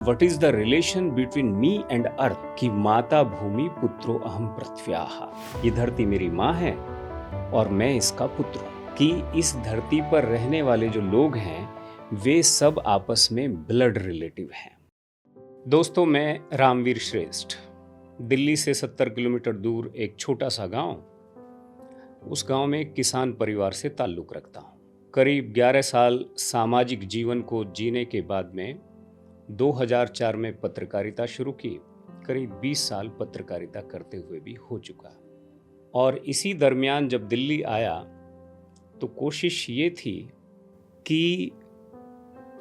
What is the relation between me and earth? कि माता भूमि पुत्रो अहम पृथ्व्याः। ये धरती मेरी माँ है और मैं इसका पुत्र हूँ। कि इस धरती पर रहने वाले जो लोग हैं वे सब आपस में ब्लड रिलेटिव हैं। दोस्तों, मैं रामवीर श्रेष्ठ दिल्ली से 70 किलोमीटर दूर एक छोटा सा गांव, उस गांव में एक किसान परिवार से ताल्लुक़ रखता हूँ। करीब 11 साल सामाजिक जीवन को जीने के बाद में 2004 में पत्रकारिता शुरू की। करीब 20 साल पत्रकारिता करते हुए भी हो चुका। और इसी दरमियान जब दिल्ली आया तो कोशिश ये थी कि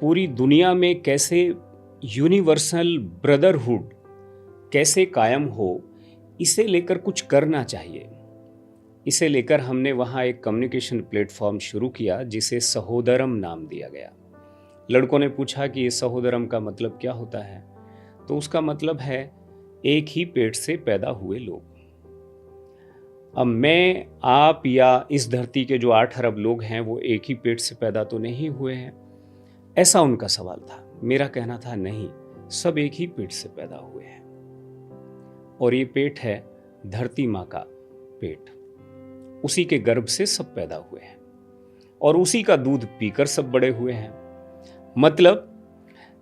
पूरी दुनिया में कैसे यूनिवर्सल ब्रदरहुड कैसे कायम हो, इसे लेकर कुछ करना चाहिए। इसे लेकर हमने वहाँ एक कम्युनिकेशन प्लेटफॉर्म शुरू किया जिसे सहोदरम नाम दिया गया। लड़कों ने पूछा कि ये सहोदरम का मतलब क्या होता है, तो उसका मतलब है एक ही पेट से पैदा हुए लोग। अब मैं, आप या इस धरती के जो 8 अरब लोग हैं वो एक ही पेट से पैदा तो नहीं हुए हैं, ऐसा उनका सवाल था। मेरा कहना था नहीं, सब एक ही पेट से पैदा हुए हैं और ये पेट है धरती माँ का पेट। उसी के गर्भ से सब पैदा हुए हैं और उसी का दूध पीकर सब बड़े हुए हैं। मतलब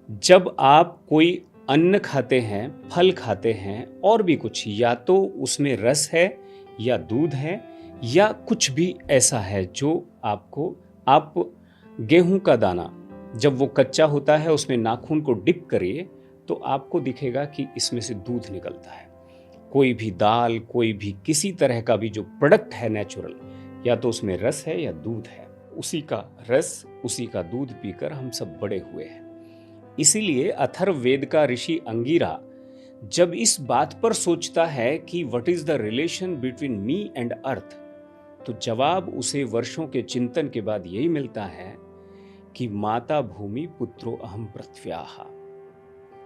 जब आप कोई अन्न खाते हैं, फल खाते हैं और भी कुछ, या तो उसमें रस है या दूध है या कुछ भी ऐसा है जो आप गेहूं का दाना जब वो कच्चा होता है उसमें नाखून को डिप करिए तो आपको दिखेगा कि इसमें से दूध निकलता है। कोई भी दाल, कोई भी किसी तरह का भी जो प्रोडक्ट है नेचुरल, या तो उसमें रस है या दूध है। उसी का रस, उसी का दूध पीकर हम सब बड़े हुए हैं। इसीलिए अथर्ववेद का ऋषि अंगिरा जब इस बात पर सोचता है कि what is the relation between me and earth, तो जवाब उसे वर्षों के चिंतन के बाद यही मिलता है कि माता भूमि पुत्रो अहम पृथ्व्याः।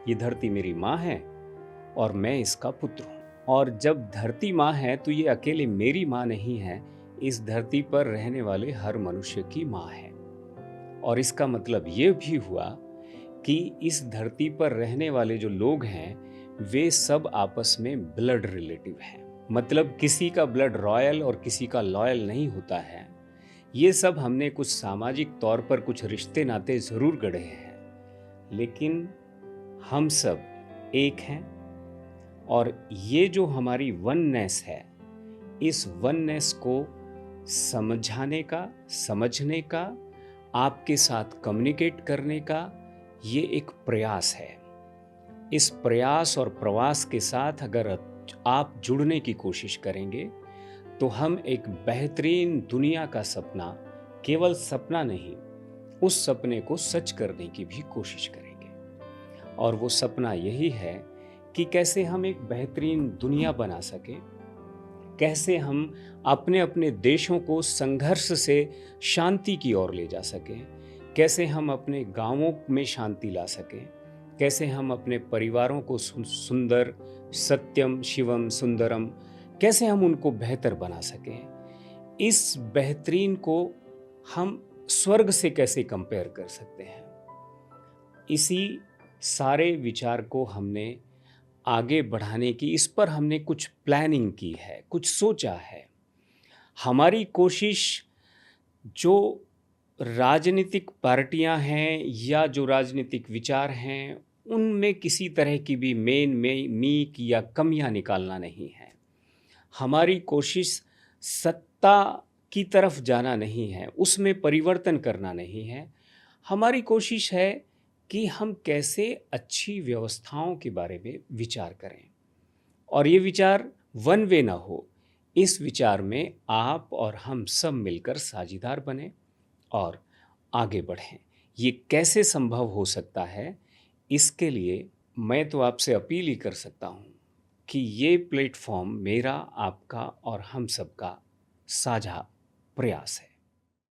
ये धरती मेरी माँ है और मैं इसका पुत्र हूँ। और जब धरती माँ है तो ये अकेले मेरी माँ नहीं है, इस धरती पर रहने वाले हर मनुष्य की माँ है। और इसका मतलब ये भी हुआ कि इस धरती पर रहने वाले जो लोग हैं वे सब आपस में ब्लड रिलेटिव हैं। मतलब किसी का ब्लड रॉयल और किसी का लॉयल नहीं होता है। ये सब हमने कुछ सामाजिक तौर पर कुछ रिश्ते नाते जरूर गढ़े हैं, लेकिन हम सब एक हैं। और ये जो हमारी वननेस है, इस वननेस को समझाने का, समझने का, आपके साथ कम्युनिकेट करने का ये एक प्रयास है। इस प्रयास और प्रवास के साथ अगर आप जुड़ने की कोशिश करेंगे तो हम एक बेहतरीन दुनिया का सपना, केवल सपना नहीं, उस सपने को सच करने की भी कोशिश करेंगे। और वो सपना यही है कि कैसे हम एक बेहतरीन दुनिया बना सकें, कैसे हम अपने अपने देशों को संघर्ष से शांति की ओर ले जा सकें, कैसे हम अपने गांवों में शांति ला सकें, कैसे हम अपने परिवारों को सुंदर, सत्यम शिवम सुंदरम, कैसे हम उनको बेहतर बना सकें। इस बेहतरीन को हम स्वर्ग से कैसे कंपेयर कर सकते हैं। इसी सारे विचार को हमने आगे बढ़ाने की, इस पर हमने कुछ प्लानिंग की है, कुछ सोचा है। हमारी कोशिश जो राजनीतिक पार्टियां हैं या जो राजनीतिक विचार हैं उनमें किसी तरह की भी मीक या कमियां निकालना नहीं है। हमारी कोशिश सत्ता की तरफ जाना नहीं है, उसमें परिवर्तन करना नहीं है। हमारी कोशिश है कि हम कैसे अच्छी व्यवस्थाओं के बारे में विचार करें और ये विचार वन वे ना हो। इस विचार में आप और हम सब मिलकर साझीदार बने और आगे बढ़ें। ये कैसे संभव हो सकता है, इसके लिए मैं तो आपसे अपील ही कर सकता हूँ कि ये प्लेटफॉर्म मेरा, आपका और हम सबका साझा प्रयास है।